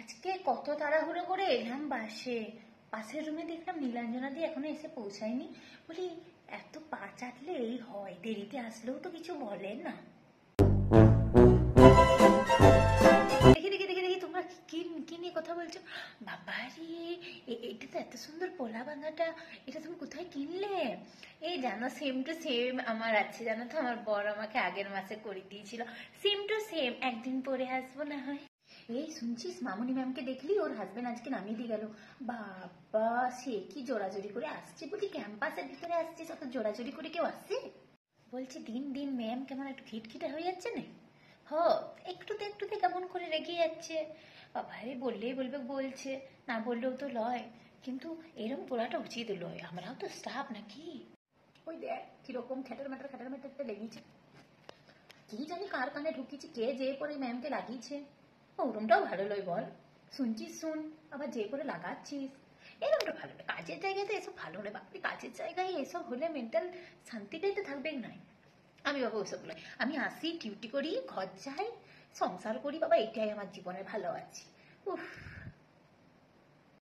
আজকে কত তাড়াহুড়ো করে এলাম বাসে, পাশের রুমে দেখলাম নীলাঞ্জনা দি এখনো এসে পৌঁছায়নি। বলি এত পা চাটলে এই হয়, দেরিতে আসলেও তো কিছু বলে না। দেখি দেখি দেখি দেখি তোমরা কি কি নিয়ে কথা বলছো? বাবারে, এটা তো এত সুন্দর পোলা বাঁধাটা, এটা তুমি কোথায় কিনলে? এই জানো, সেম টু সেম আমার আছে, জানো তো আমার বর আমাকে আগের মাসে করে দিয়েছিল। সেম টু সেম, একদিন পরে আসবো না হয়। এই শুনছিস, মামুনি ম্যামকে দেখলি? ওর হাজবেন্ড আজকে নামিয়ে দিয়ে গেল। বাবা, সে কি জোরাজোরি করে আসছে! বলছি ক্যাম্পাসের ভিতরে আসছিস, অত জোরাজোরি করে কেউ আসছে? বলছি দিন দিন ম্যাম কেমন একটু খিটখিটে হয়ে যাচ্ছে না? হ, একটুতে একটুতে কেমন করে রেগে যাচ্ছে। বাবারে, বললেই বলবে বলছে, না বললেও তো লয়। কিন্তু এরকম বলাটা উচিত লয়, আমরাও তো স্টাফ নাকি। ওই দেখ কিরকম খ্যাটার ম্যাটারটা লেগেছে। কি জানি কার কানে ঢুকিয়েছে, কে যে করে ম্যামকে লাগিয়েছে। ওরমটাও ভালো লয় বল। শুনছিস শুন, আবার যে করে লাগাচ্ছিস, এরকমটা ভালো নয়। কাজের জায়গাতে এসব ভালো নয় বাপরে, কাজের জায়গায় এসব হলে মেন্টাল শান্তিটাই তো থাকবেই নাই। আমি বাবা ওসব নয়, আমি আসি ডিউটি করি, ঘর যাই, সংসার করি বাবা, এটাই আমার জীবনের ভালো আছে। উফ।